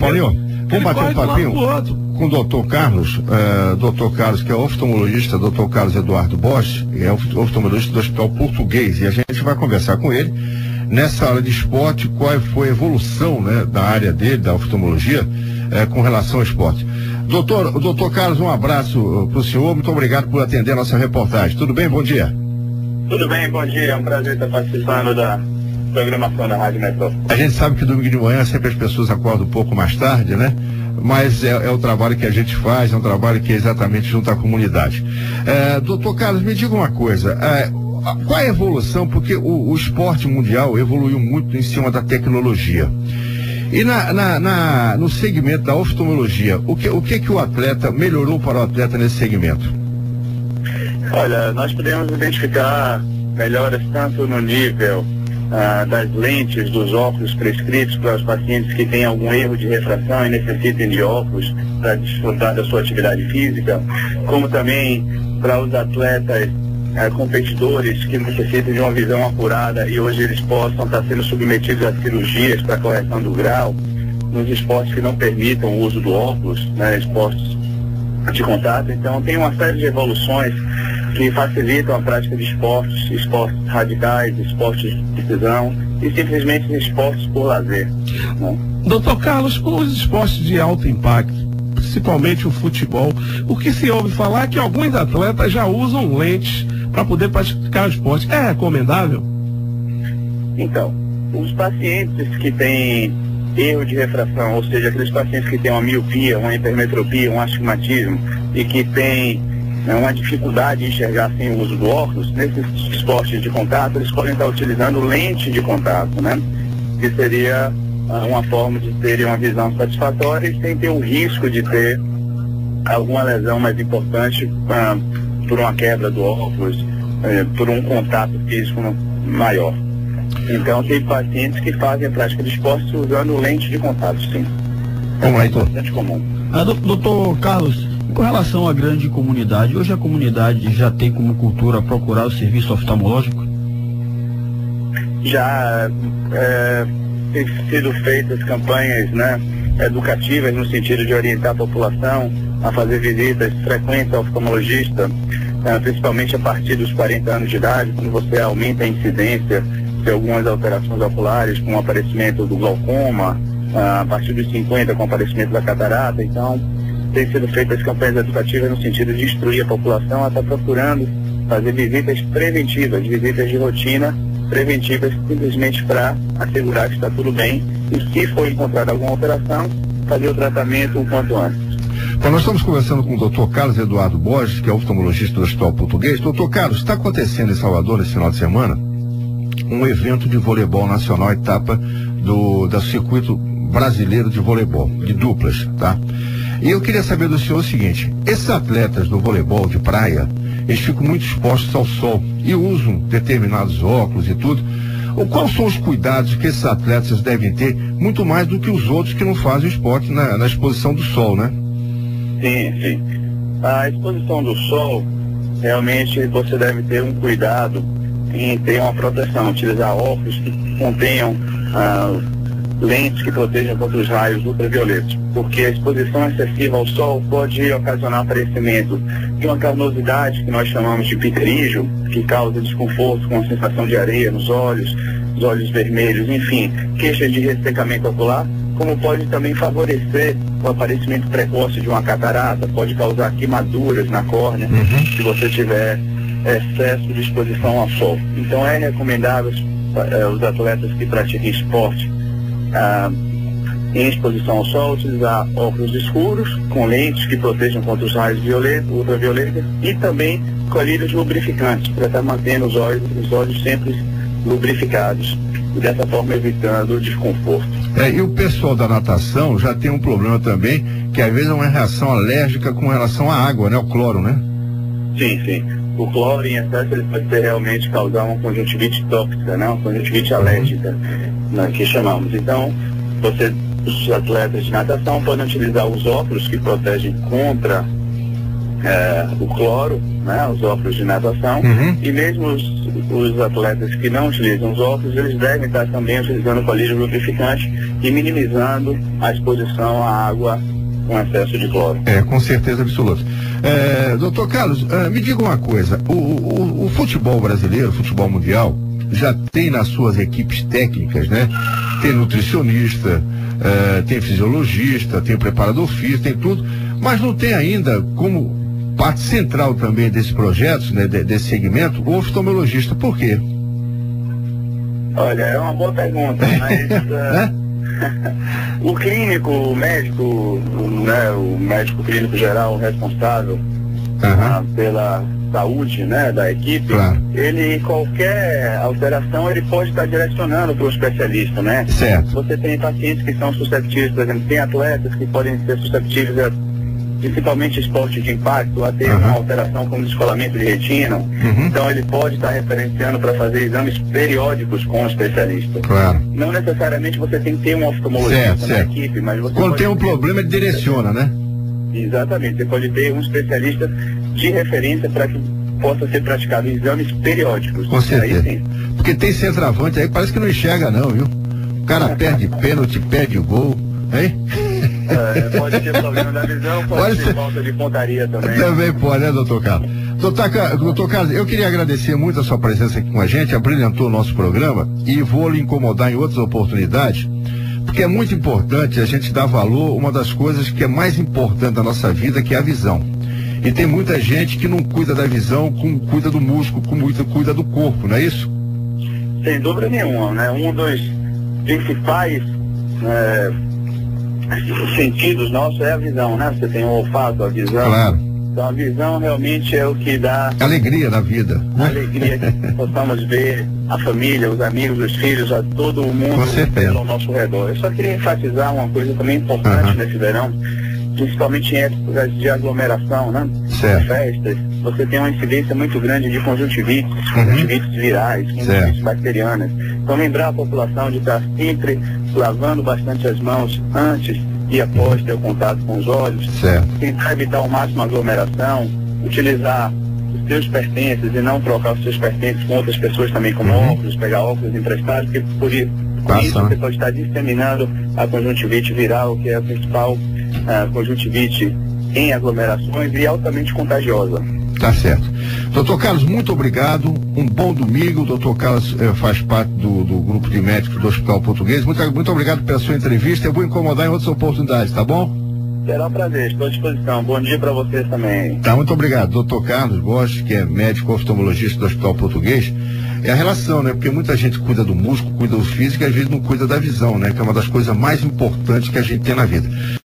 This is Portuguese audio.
Paulinho, vamos bater um papinho com o doutor Carlos, doutor Carlos, que é oftalmologista, doutor Carlos Eduardo Bosch, é oftalmologista do Hospital Português, e a gente vai conversar com ele nessa área de esporte, qual foi a evolução, né, da área dele, da oftalmologia, com relação ao esporte. Doutor Carlos, um abraço para o senhor, muito obrigado por atender a nossa reportagem. Tudo bem? Bom dia. Tudo bem, bom dia, é um prazer estar participando da programação da Rádio Metrópole. A gente sabe que domingo de manhã sempre as pessoas acordam um pouco mais tarde, né? Mas é o trabalho que a gente faz, é um trabalho que é exatamente junto à comunidade. Doutor Carlos, me diga uma coisa, qual é a evolução? Porque o esporte mundial evoluiu muito em cima da tecnologia. E no segmento da oftalmologia, o que o atleta melhorou para o atleta nesse segmento? Olha, nós podemos identificar melhoras tanto no nível das lentes dos óculos prescritos para os pacientes que têm algum erro de refração e necessitem de óculos para desfrutar da sua atividade física, como também para os atletas competidores que necessitam de uma visão apurada e hoje eles possam estar sendo submetidos a cirurgias para correção do grau, nos esportes que não permitam o uso do óculos, né, esportes de contato. Então tem uma série de evoluções que facilitam a prática de esportes radicais, esportes de precisão e simplesmente esportes por lazer, né? Doutor Carlos, os esportes de alto impacto, principalmente o futebol, o que se ouve falar é que alguns atletas já usam lentes para poder praticar o esporte. É recomendável? Então, os pacientes que têm erro de refração, ou seja, aqueles pacientes que têm uma miopia, uma hipermetropia, um astigmatismo e que têm uma dificuldade em enxergar sem o uso do óculos, nesses esportes de contato, eles podem estar utilizando lente de contato, né? Que seria uma forma de terem uma visão satisfatória e sem ter o risco de ter alguma lesão mais importante por uma quebra do óculos, por um contato físico maior. Então tem pacientes que fazem a prática de esporte usando lente de contato, sim. Vamos lá, então. É bastante comum. Doutor Carlos, com relação à grande comunidade, hoje a comunidade já tem como cultura procurar o serviço oftalmológico? Já tem sido feitas campanhas, né, educativas no sentido de orientar a população a fazer visitas frequentes ao oftalmologista, principalmente a partir dos 40 anos de idade, quando você aumenta a incidência de algumas alterações oculares, com o aparecimento do glaucoma, a partir dos 50 com o aparecimento da catarata. Então tem sido feitas campanhas educativas no sentido de instruir a população a estar procurando fazer visitas preventivas, visitas de rotina preventivas, simplesmente para assegurar que está tudo bem e, se for encontrada alguma alteração, fazer o tratamento o quanto antes. Bom, nós estamos conversando com o doutor Carlos Eduardo Borges, que é oftalmologista do Hospital Português. Doutor Carlos, está acontecendo em Salvador nesse final de semana um evento de voleibol nacional, etapa do circuito brasileiro de voleibol, de duplas, tá? E eu queria saber do senhor o seguinte: esses atletas do voleibol de praia, eles ficam muito expostos ao sol e usam determinados óculos e tudo. Quais são os cuidados que esses atletas devem ter, muito mais do que os outros que não fazem o esporte na exposição do sol, né? Sim. A exposição do sol, realmente você deve ter um cuidado em ter uma proteção, utilizar óculos que contenham lentes que protejam contra os raios ultravioletos, porque a exposição excessiva ao sol pode ocasionar aparecimento de uma carnosidade que nós chamamos de pterígio, que causa desconforto com a sensação de areia nos olhos, os olhos vermelhos, enfim, queixa de ressecamento ocular, como pode também favorecer o aparecimento precoce de uma catarata, pode causar queimaduras na córnea, se você tiver excesso de exposição ao sol. Então é recomendável os atletas que pratiquem esporte em exposição ao sol utilizar óculos escuros com lentes que protejam contra os raios ultravioletas e também colírios lubrificantes para estar mantendo os olhos sempre lubrificados e dessa forma evitando o desconforto. E o pessoal da natação já tem um problema também, que às vezes é uma reação alérgica com relação à água, né? O cloro, né? Sim. O cloro em excesso ele pode realmente causar uma conjuntivite tóxica, né? Uma conjuntivite alérgica, né, que chamamos. Então, os atletas de natação podem utilizar os óculos que protegem contra o cloro, né, os óculos de natação, e mesmo os atletas que não utilizam os óculos, eles devem estar também utilizando colírio lubrificante e minimizando a exposição à água com excesso de cloro. Com certeza absoluta. Doutor Carlos, me diga uma coisa, o futebol brasileiro, o futebol mundial, já tem nas suas equipes técnicas, né? Tem nutricionista, tem fisiologista, tem preparador físico, tem tudo, mas não tem ainda como parte central também desses projetos, né, desse segmento, o oftalmologista. Por quê? Olha, é uma boa pergunta, mas o clínico, o médico, né, o médico clínico geral responsável pela saúde, né, da equipe, claro, ele, qualquer alteração, ele pode estar direcionando para o especialista, né? Certo. Você tem pacientes que são susceptíveis, por exemplo, tem atletas que podem ser susceptíveis a, principalmente esporte de impacto, a ter uma alteração como descolamento de retina. Então ele pode estar referenciando para fazer exames periódicos com o especialista. Claro. Não necessariamente você tem que ter um oftalmologista na equipe, mas você quando tem um problema, ele direciona, né? Exatamente, você pode ter um especialista de referência para que possa ser praticado exames periódicos. Com certeza. Aí, porque tem centroavante aí, parece que não enxerga não, viu? O cara perde pênalti, perde o gol, hein? Pode ter problema da visão, pode ter falta de pontaria também. Também pode, né, doutor Carlos? Doutor Carlos, eu queria agradecer muito a sua presença aqui com a gente, abrilhantou o nosso programa e vou lhe incomodar em outras oportunidades, porque é muito importante a gente dar valor, uma das coisas que é mais importante da nossa vida, que é a visão. E tem muita gente que não cuida da visão, como cuida do músculo, como cuida do corpo, não é isso? Sem dúvida nenhuma, né? Um dos principais sentidos nossos é a visão, né? Você tem o olfato, a visão. Claro. Então a visão realmente é o que dá alegria na vida, né? Alegria que possamos ver a família, os amigos, os filhos, a todo o mundo ao nosso redor. Eu só queria enfatizar uma coisa também importante nesse verão, principalmente em épocas de aglomeração, né? Festas, você tem uma incidência muito grande de conjuntivites, conjuntivites virais, conjuntivites bacterianas. Então lembrar a população de estar sempre lavando bastante as mãos antes e após ter o contato com os olhos, tentar evitar ao máximo a aglomeração, utilizar os seus pertences e não trocar os seus pertences com outras pessoas também, como óculos, pegar óculos emprestados, porque por isso você pode estar disseminando a conjuntivite viral, que é a principal conjuntivite em aglomerações e altamente contagiosa. Tá certo. Doutor Carlos, muito obrigado. Um bom domingo. O doutor Carlos faz parte do grupo de médicos do Hospital Português. Muito obrigado pela sua entrevista. Eu vou incomodar em outras oportunidades, tá bom? Será um prazer, estou à disposição. Bom dia para vocês também. Tá, muito obrigado. Doutor Carlos Borges, que é médico oftalmologista do Hospital Português. É a relação, né? Porque muita gente cuida do músculo, cuida do físico e às vezes não cuida da visão, né? Que é uma das coisas mais importantes que a gente tem na vida.